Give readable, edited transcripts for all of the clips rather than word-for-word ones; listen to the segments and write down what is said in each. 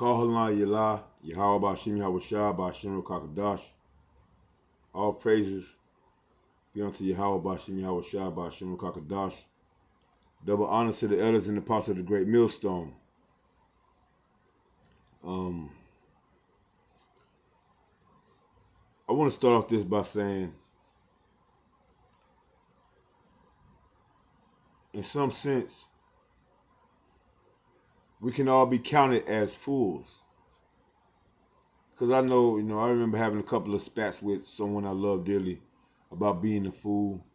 Kahala Yala, Yahweh Bashim Yahushua, Bashim Kakadash. All praises be unto Yahweh Bashim Yahushua, Bashim Kakadash. Double honors to the elders and the apostles of the great millstone. I want to start off this by saying, in some sense, we can all be counted as fools. Because I know, I remember having a couple of spats with someone I love dearly about being a fool.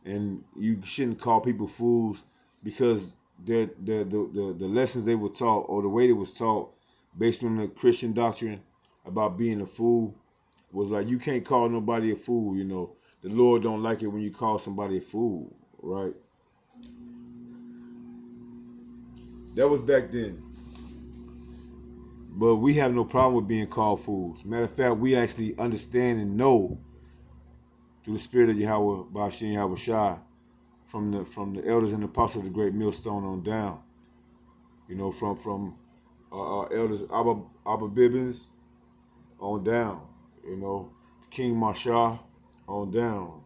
And you shouldn't call people fools because the lessons they were taught or the way they was taught based on the Christian doctrine about being a fool was like, you can't call nobody a fool, The Lord don't like it when you call somebody a fool, right? That was back then. But we have no problem with being called fools. Matter of fact, we actually understand and know through the spirit of Yahweh, Bashim Yahushua, from the elders and apostles of the great millstone on down. From our elders Abba Bibbins on down. King Mashah on down.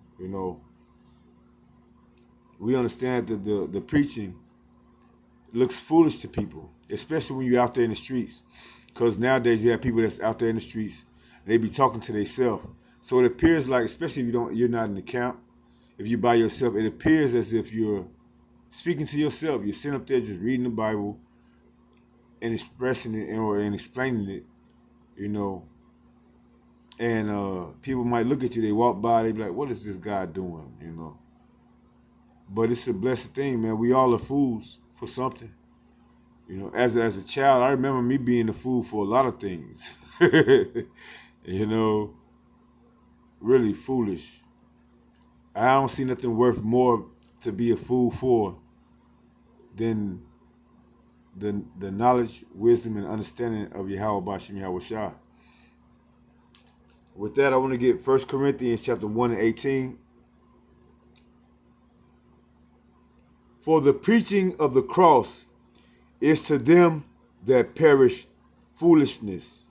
We understand that the preaching looks foolish to people, especially when you're out there in the streets. Because nowadays you have people that's out there in the streets, they be talking to themselves. So it appears like, especially if you're not in the camp, if you're by yourself, it appears as if you're speaking to yourself. You're sitting up there just reading the Bible and expressing it and explaining it, And people might look at you, they walk by, they be like, what is this guy doing, But it's a blessed thing, man. We all are fools for something. As a child, I remember me being a fool for a lot of things. Really foolish. I don't see nothing worth more to be a fool for than the knowledge, wisdom, and understanding of Yahweh Bashim Yahushua. With that, I want to get 1 Corinthians chapter 1 and 18. For the preaching of the cross is to them that perish foolishness.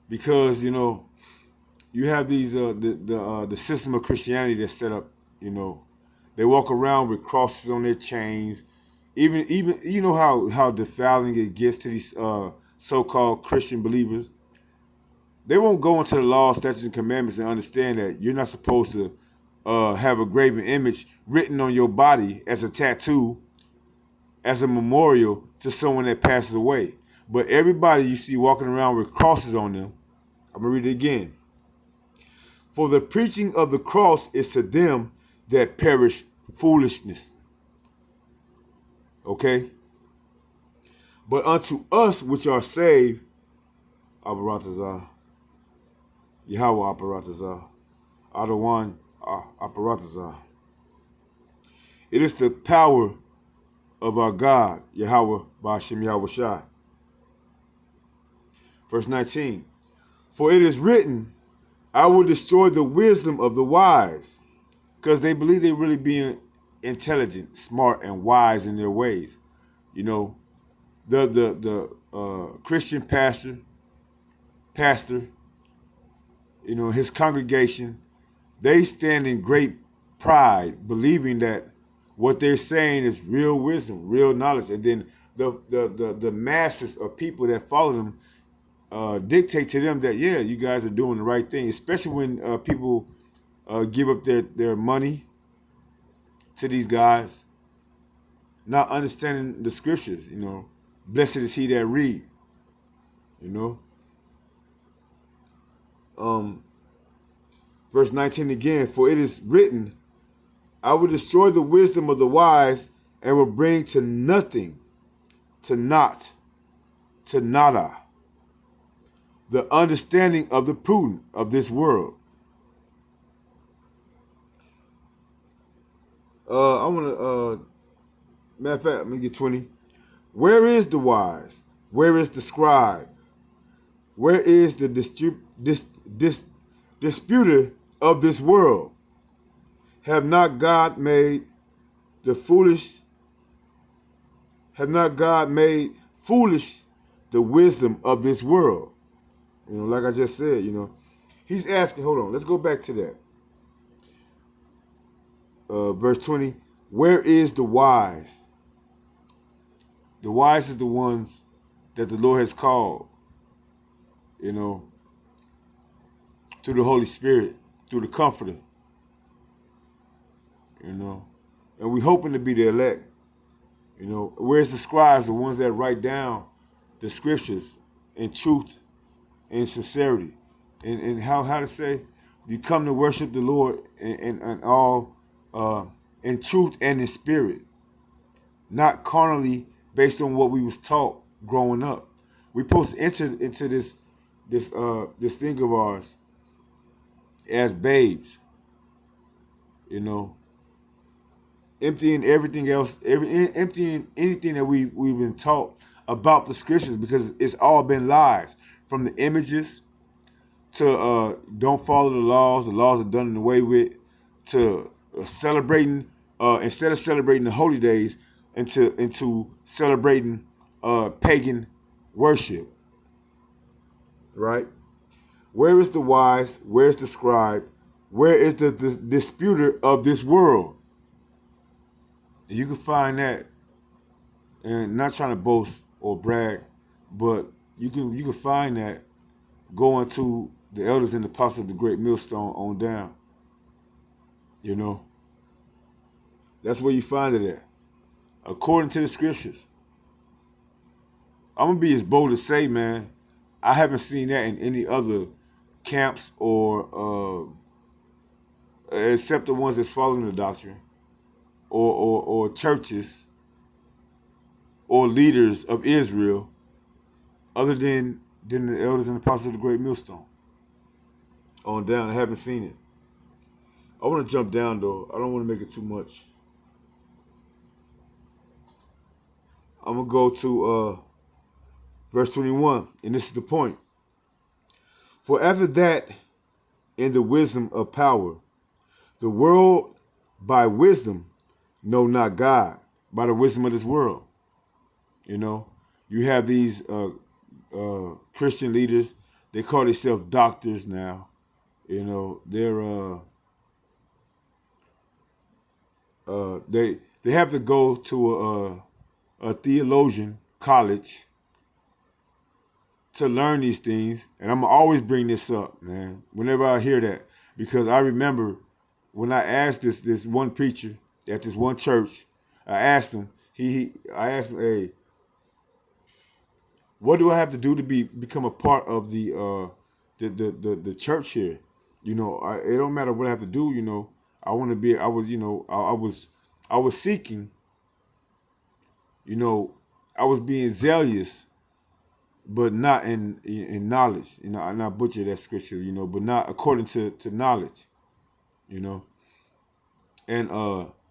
Because, you have these the system of Christianity that's set up, They walk around with crosses on their chains. Even how defiling it gets to these so-called Christian believers. They won't go into the law, statutes, and commandments and understand that you're not supposed to have a graven image written on your body as a tattoo, as a memorial to someone that passes away. But everybody you see walking around with crosses on them, I'm going to read it again. For the preaching of the cross is to them that perish foolishness. Okay? But unto us which are saved, Aparatazah, Yahweh Aparatazah, Adawan Aparatazah. It is the power of our God, Yahweh Bashim Yahushua. Verse 19. For it is written, I will destroy the wisdom of the wise. Because they believe they're really being intelligent, smart, and wise in their ways. The Christian pastor, his congregation, they stand in great pride, believing that what they're saying is real wisdom, real knowledge. And then the masses of people that follow them dictate to them that, yeah, you guys are doing the right thing, especially when people give up their money to these guys, not understanding the scriptures, Blessed is he that read, Verse 19 again, for it is written, I will destroy the wisdom of the wise and will bring to nothing, to naught, to nada, the understanding of the prudent of this world. I want to, matter of fact, let me get 20. Where is the wise? Where is the scribe? Where is the disputer of this world? Have not God made the foolish? Have not God made foolish the wisdom of this world. Like I just said, he's asking, hold on, let's go back to that. Verse 20, where is the wise? The wise is the ones that the Lord has called, through the Holy Spirit, through the Comforter, and we're hoping to be the elect. Where's the scribes, the ones that write down the scriptures in truth and sincerity, and how to say, you come to worship the Lord and all in truth and in spirit, not carnally based on what we was taught growing up. We're supposed to enter into this thing of ours as babes, emptying everything else, emptying anything that we've been taught about the scriptures, because it's all been lies. From the images to don't follow the laws are done away with, to celebrating instead of celebrating the holy days, into celebrating pagan worship. Right? Where is the wise? Where is the scribe? Where is the disputer of this world? And you can find that, and not trying to boast or brag, but you can find that going to the elders and the apostles of the great millstone on down. That's where you find it at, according to the scriptures. I'm gonna be as bold to say, man, I haven't seen that in any other camps or except the ones that's following the doctrine, or churches or leaders of Israel, other than the elders and apostles of the great millstone on down. I haven't seen it. I want to jump down though. I don't want to make it too much. I'm gonna go to verse 21, and this is the point. For after that, in the wisdom of power, the world by wisdom know not God, by the wisdom of this world. You have these Christian leaders. They call themselves doctors now. They're they have to go to a theologian college to learn these things. And I'm always bring this up, man, whenever I hear that, because I remember when I asked this one preacher at this one church, I asked him, hey, what do I have to do to become a part of the church here? It don't matter what I have to do. I want to be. I was seeking. I was being zealous, but not in knowledge. I not butcher that scripture. But not according to knowledge. And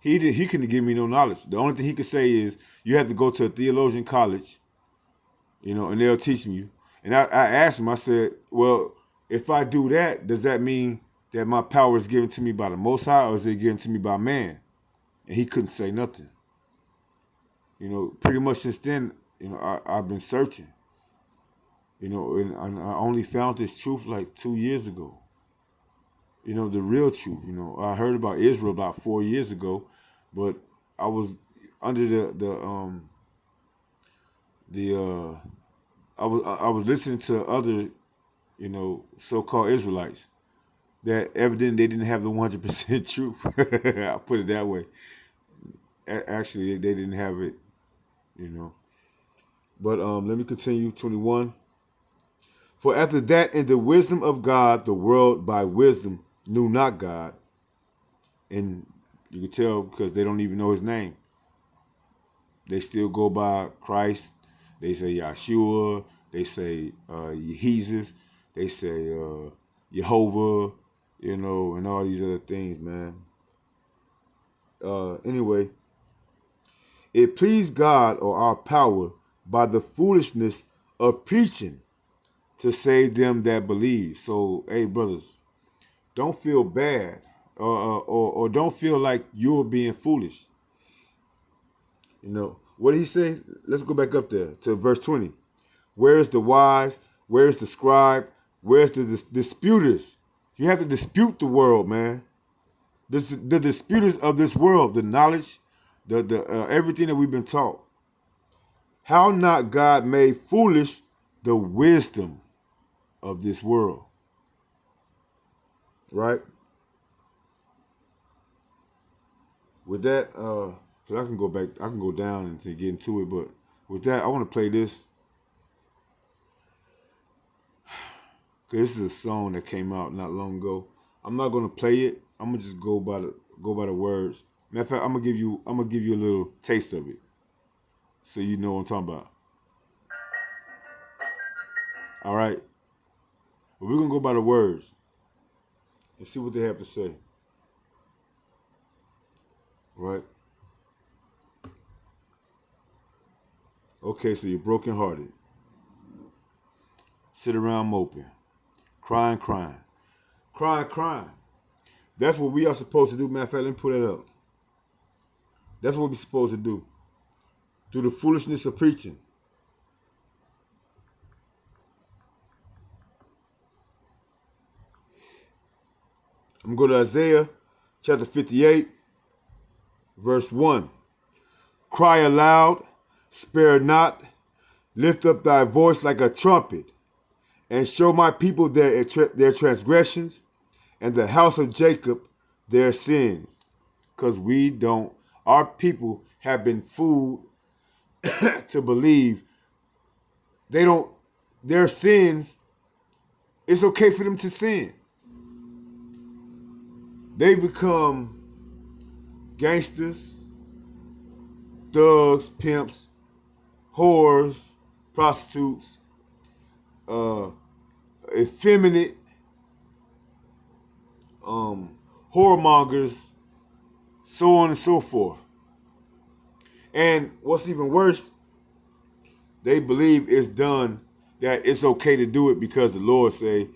he couldn't give me no knowledge. The only thing he could say is you have to go to a theologian college. And they'll teach me. And I asked him, I said, well, if I do that, does that mean that my power is given to me by the Most High, or is it given to me by man? And he couldn't say nothing. Pretty much since then, I've been searching. And I only found this truth like 2 years ago. The real truth. I heard about Israel about 4 years ago, but I was under I was listening to other, so-called Israelites that evidently they didn't have the 100% truth. I put it that way. Actually, they didn't have it, But let me continue. 21. For after that, in the wisdom of God, the world by wisdom knew not God. And you can tell because they don't even know his name. They still go by Christ. They say Yahshua. They say Jesus. They say Jehovah, and all these other things, man. Anyway, it pleased God or our power by the foolishness of preaching to save them that believe. So, hey, brothers, don't feel bad or don't feel like you're being foolish. What did he say? Let's go back up there to verse 20. Where is the wise? Where is the scribe? Where's the disputers? You have to dispute the world, man. The disputers of this world, the knowledge, the everything that we've been taught. How not God made foolish the wisdom of this world, right? With that, because I can go back, I can go down and to get into it, but with that, I want to play this. Because this is a song that came out not long ago. I'm not gonna play it. I'm gonna just go by the words. Matter of fact, I'm gonna give you a little taste of it, so you know what I'm talking about. All right, but we're gonna go by the words and see what they have to say. Right? Okay, so you're brokenhearted. Sit around moping, crying. That's what we are supposed to do. Matter of fact, let me put that up. That's what we're supposed to do. Through the foolishness of preaching. I'm going to go to Isaiah chapter 58, verse 1. Cry aloud, spare not, lift up thy voice like a trumpet, and show my people their transgressions, and the house of Jacob their sins. Because our people have been fooled to believe their sins, it's okay for them to sin. They become gangsters, thugs, pimps, whores, prostitutes, effeminate, whoremongers, so on and so forth. And what's even worse, they believe it's done, that it's okay to do it because the Lord say,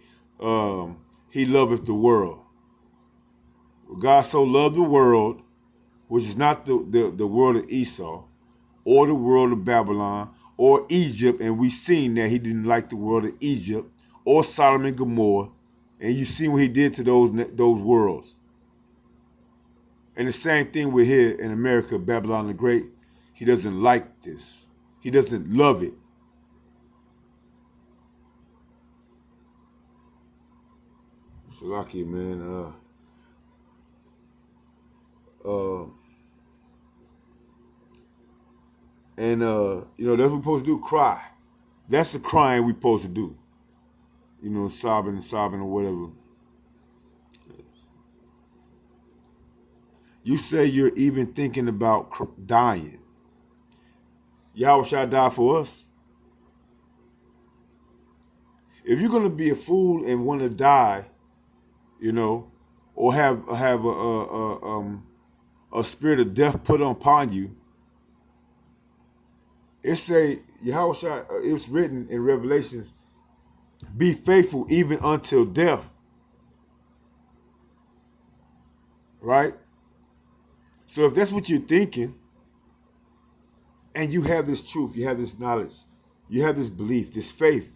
he loveth the world. God so loved the world, which is not the world of Esau, or the world of Babylon, or Egypt, and we seen that he didn't like the world of Egypt, or Sodom and Gomorrah, and you see what he did to those worlds. And the same thing we're here in America, Babylon the Great. He doesn't like this. He doesn't love it. So lucky, man. That's what we're supposed to do, cry. That's the crying we're supposed to do. Sobbing or whatever. You say you're even thinking about dying. Yahweh shall die for us. If you're going to be a fool and want to die, or have a spirit of death put upon you, it's written in Revelations, be faithful even until death. Right? So if that's what you're thinking, and you have this truth, you have this knowledge, you have this belief, this faith,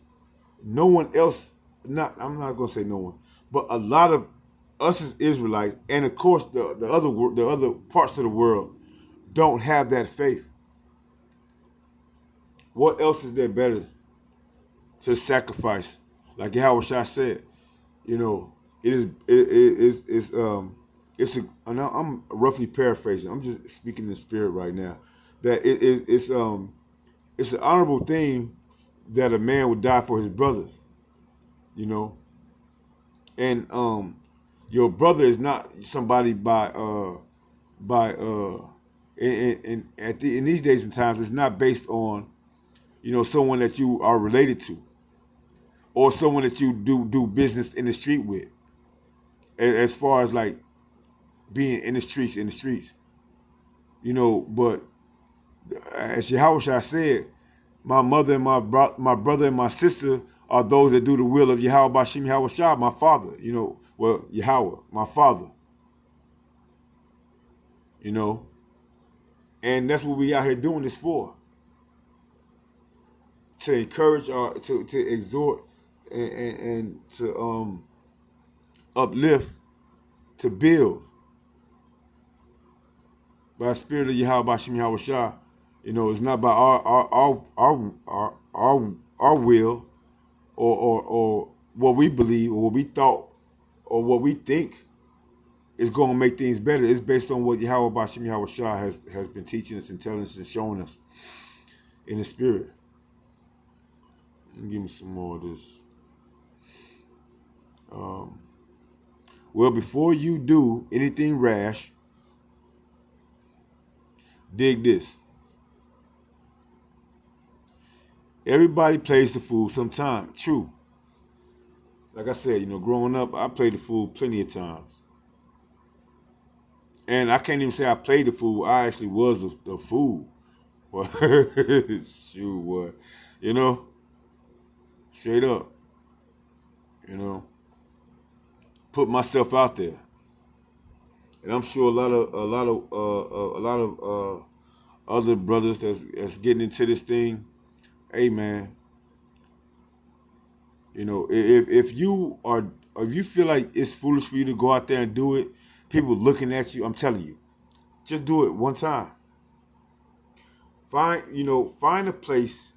no one else, I'm not going to say no one, but a lot of us as Israelites, and of course the other parts of the world, don't have that faith. What else is there better to sacrifice? Like Yahweh Shai said, I'm roughly paraphrasing. I'm just speaking in the spirit right now. That it's an honorable thing that a man would die for his brothers, and your brother is not somebody in these days and times, it's not based on someone that you are related to, or someone that you do business in the street with, as far as like being in the streets, but as Yahweh said, my mother and my brother and my sister are those that do the will of Yahweh Bashim Yahweh Shah, my father, Yahweh, my father, And that's what we out here doing this for. To encourage our to exhort and to uplift, to build by the spirit of Yahweh Bashim Yahweh Shah. It's not by our will or what we believe or what we thought or what we think is going to make things better. It's based on what Yahweh Bashim Yahweh Shah has been teaching us and telling us and showing us in the spirit. Give me some more of this. Well, before you do anything rash, dig this. Everybody plays the fool sometime. True. Like I said, growing up, I played the fool plenty of times. And I can't even say I played the fool. I actually was the fool. Shoot, what? Straight up. Put myself out there. And I'm sure a lot of other brothers that's getting into this thing. Hey man, if you feel like it's foolish for you to go out there and do it, people looking at you, I'm telling you, just do it one time. Find a place,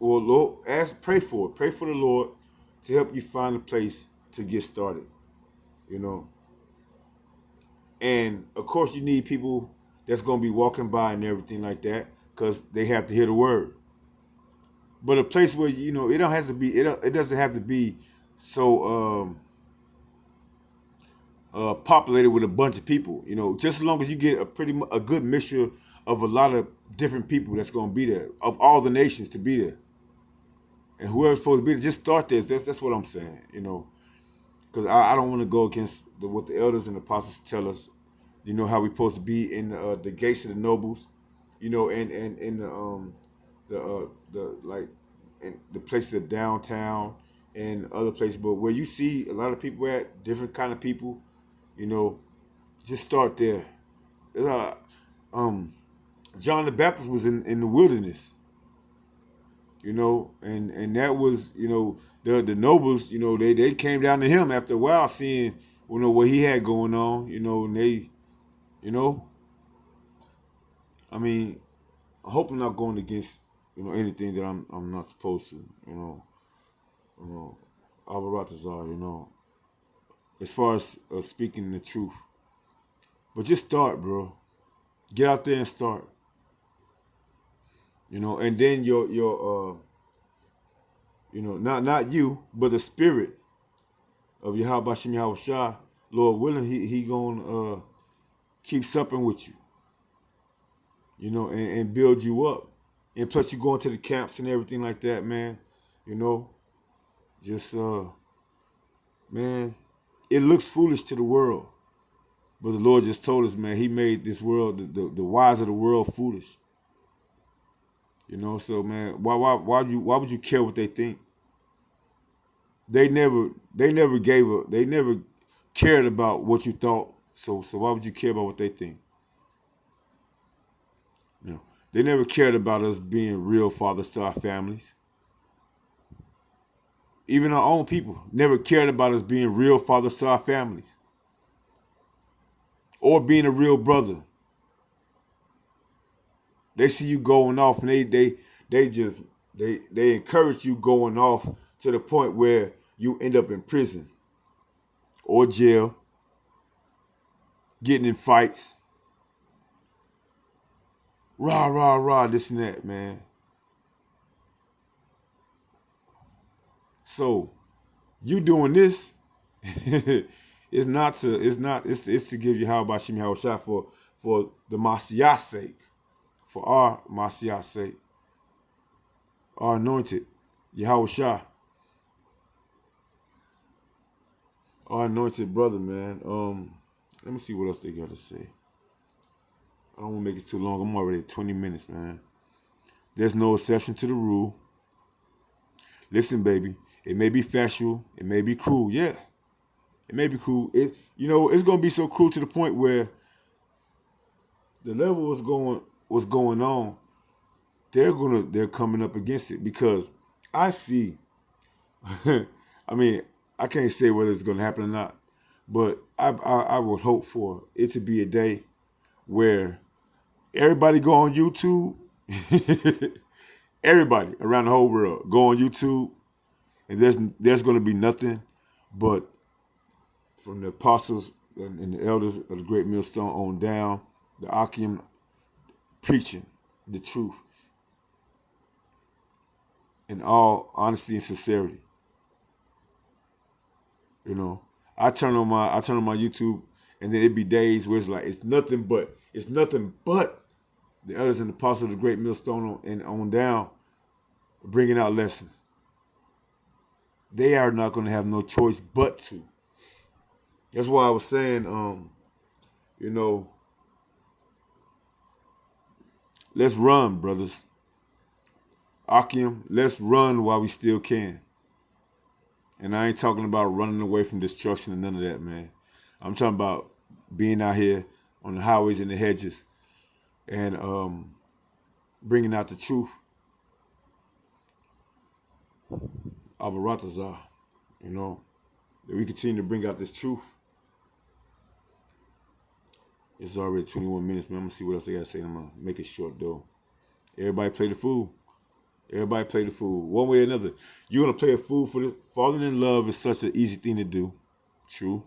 or Lord, pray for the Lord to help you find a place to get started. And of course you need people that's gonna be walking by and everything like that, because they have to hear the word. But a place where it don't have to be. It doesn't have to be so populated with a bunch of people. Just as long as you get a good mixture of a lot of different people that's going to be there, of all the nations to be there, and whoever's supposed to be there, just start this. That's what I'm saying. Because I don't want to go against what the elders and the apostles tell us. How we're supposed to be in the gates of the nobles. And the places of downtown and other places, but where you see a lot of people at, different kind of people, just start there. John the Baptist was in the wilderness, and that was, the nobles, they came down to him after a while, seeing, what he had going on, and they, I mean, I hope I'm not going against, anything that I'm not supposed to, Albaratazar, as far as speaking the truth. But just start, bro. Get out there and start. And then your not you, but the spirit of Yahweh Bashim Yahweh Shah, Lord willing, he gonna keep supping with you. And build you up. And plus you going to the camps and everything like that, man. Just man, it looks foolish to the world. But the Lord just told us, man, he made this world, the wise of the world, foolish. So man, why would you care what they think? They never cared about what you thought. So why would you care about what they think? They never cared about us being real fathers to our families. Even our own people never cared about us being real fathers to our families. Or being a real brother. They see you going off and they encourage you going off to the point where you end up in prison or jail, getting in fights. Rah, this and that, man. So, you doing this, it's to give you how about Shimi Hawashah for the Mashiach's sake, for our Mashiach's sake, our anointed Yahushua, our anointed brother, man. Let me see what else they got to say. I don't want to make it too long. I'm already at 20 minutes, man. There's no exception to the rule. Listen, baby, it may be factual, it may be cruel, yeah. It may be cruel. It's going to be so cruel to the point where the level what's going on, they're coming up against it because I see. I mean, I can't say whether it's gonna happen or not, but I would hope for it to be a day where everybody go on YouTube. Everybody around the whole world go on YouTube, and there's going to be nothing but from the apostles and the elders of the Great Millstone on down, the Akim preaching the truth in all honesty and sincerity. You know, I turn on my YouTube, and then it'd be days where it's nothing but the elders and the apostles of the Great Millstone and on down bringing out lessons. They are not going to have no choice but to. That's why I was saying, you know, let's run, brothers. Akim, let's run while we still can. And I ain't talking about running away from destruction and none of that, man. I'm talking about being out here on the highways and the hedges and bringing out the truth. Abaratazar, you know, that we continue to bring out this truth. It's already 21 minutes, man. I'm going to see what else I got to say. I'm going to make it short, though. Everybody play the fool. Everybody play the fool. One way or another. You're going to play a fool for this. Falling in love is such an easy thing to do. True.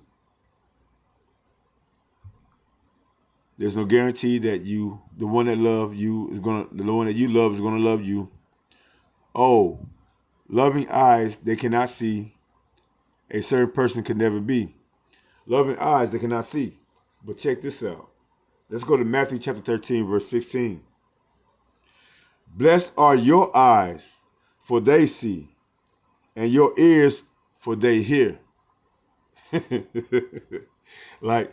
There's no guarantee that the one that love you the one that you love is going to love you. Oh, loving eyes they cannot see, a certain person can never be. Loving eyes they cannot see. But check this out. Let's go to Matthew chapter 13, verse 16. Blessed are your eyes, for they see, and your ears, for they hear. Like,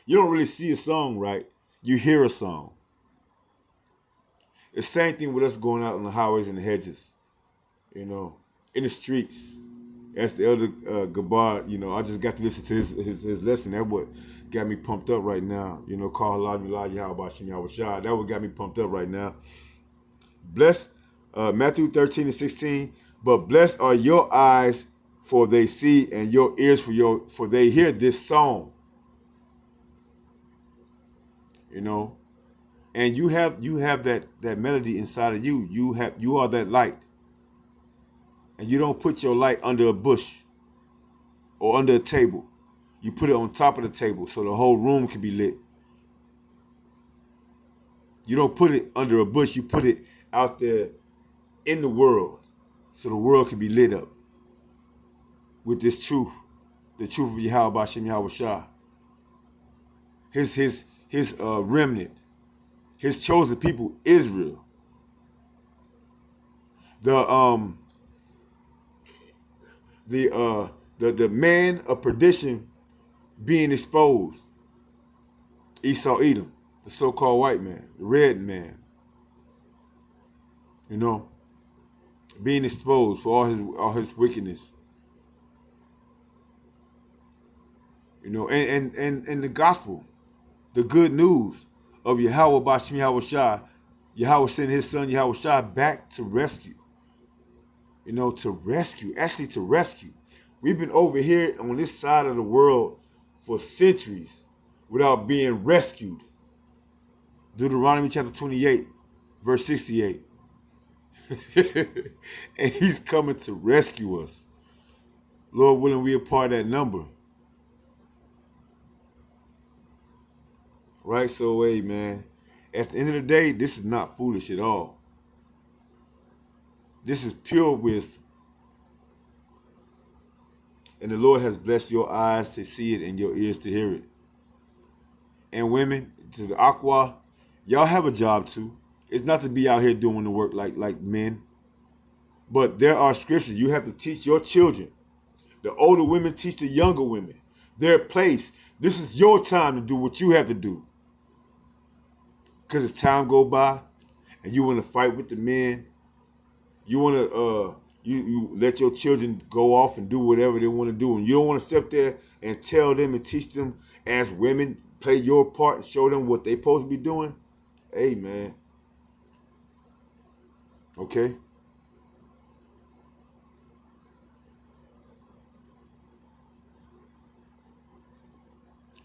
you don't really see a song, right? You hear a song. The same thing with us going out on the highways and the hedges, you know, in the streets. As the elder Gabar, you know, I just got to listen to his lesson. That what got me pumped up right now. You know, call that what got me pumped up right now. Blessed, Matthew 13 and 16. But blessed are your eyes, for they see, and your ears for they hear this song. You know, and you have that melody inside of you. You are that light. And you don't put your light under a bush or under a table. You put it on top of the table so the whole room can be lit. You don't put it under a bush. You put it out there in the world so the world can be lit up with this truth, the truth of Yahweh Bashem Yahweh Shah. His remnant, his chosen people, Israel. The man of perdition being exposed. Esau Edom, the so-called white man, the red man. You know, being exposed for all his wickedness. You know, and the gospel, the good news of Yahweh Bashem Yahweh Shah, Yahweh sent his son Yahweh Shah back to rescue. You know, to rescue. We've been over here on this side of the world for centuries without being rescued. Deuteronomy chapter 28, verse 68. And he's coming to rescue us. Lord willing, we are part of that number. Right? So, hey, man, at the end of the day, this is not foolish at all. This is pure wisdom. And the Lord has blessed your eyes to see it and your ears to hear it. And women, to the Aqua, y'all have a job too. It's not to be out here doing the work like men. But there are scriptures you have to teach your children. The older women teach the younger women their place. This is your time to do what you have to do. Because as time go by and you want to fight with the men, you want to you let your children go off and do whatever they want to do, and you don't want to sit there and tell them and teach them as women play your part and show them what they supposed to be doing, hey man, okay.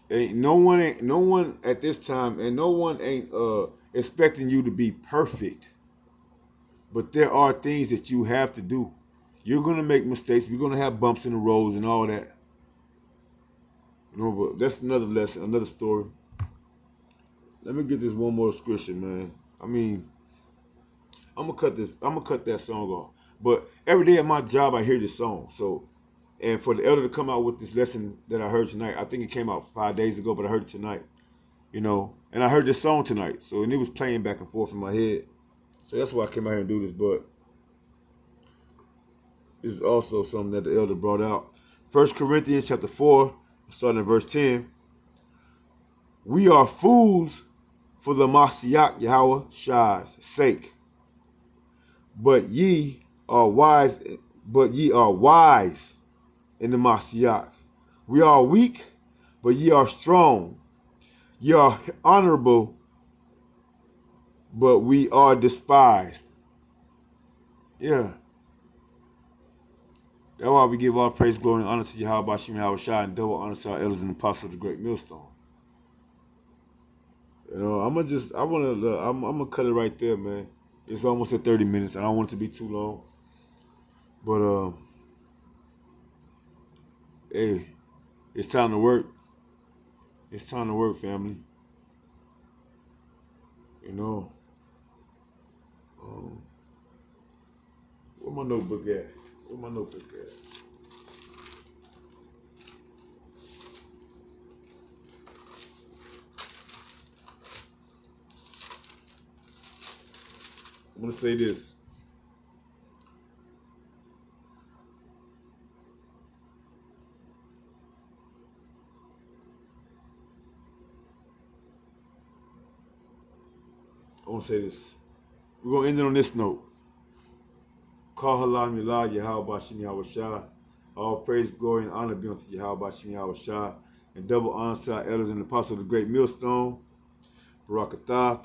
Ain't no one at this time, and no one ain't expecting you to be perfect. But there are things that you have to do. You're gonna make mistakes. We're gonna have bumps in the roads and all that. You know, but that's another lesson, another story. Let me get this one more scripture, man. I mean, I'm gonna cut this. I'm gonna cut that song off. But every day at my job, I hear this song. So, and for the elder to come out with this lesson that I heard tonight, I think it came out 5 days ago, but I heard it tonight. You know, and I heard this song tonight. So, and it was playing back and forth in my head. So that's why I came out here and do this. But this is also something that the elder brought out. 1 Corinthians chapter 4, starting at verse 10. We are fools for the Mashiach Yahweh Shai's sake, but ye are wise. But ye are wise in the Mashiach. We are weak, but ye are strong. Ye are honorable, but we are despised. Yeah. That's why we give all praise, glory, and honor to Yahweh Shem Yahweh Shai, and double honor to our elders and apostles of the great millstone. You know, I'm gonna cut it right there, man. It's almost at 30 minutes. I don't want it to be too long. But hey, it's time to work. It's time to work, family. You know, where my notebook at? Where my notebook at? I'm gonna say this. I want to say this. We're going to end it on this note. Call halal milah Yahweh Bashim Yahweh Shah. All praise, glory, and honor be unto Yahweh Bashim Yahweh Shah. And double honor to our elders and apostles of the great millstone. Barakatah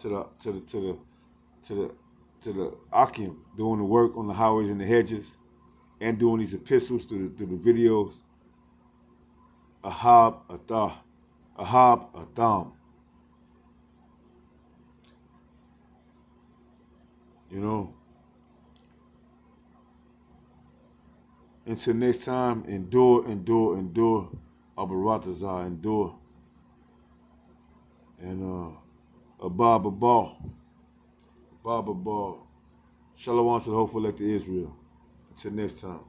to the Akim doing the work on the highways and the hedges and doing these epistles through the videos. Ahab Atam. You know. Until next time, endure. Abaratazah, endure. And Abba Ball. Shalom to the hopeful elect of Israel. Until next time.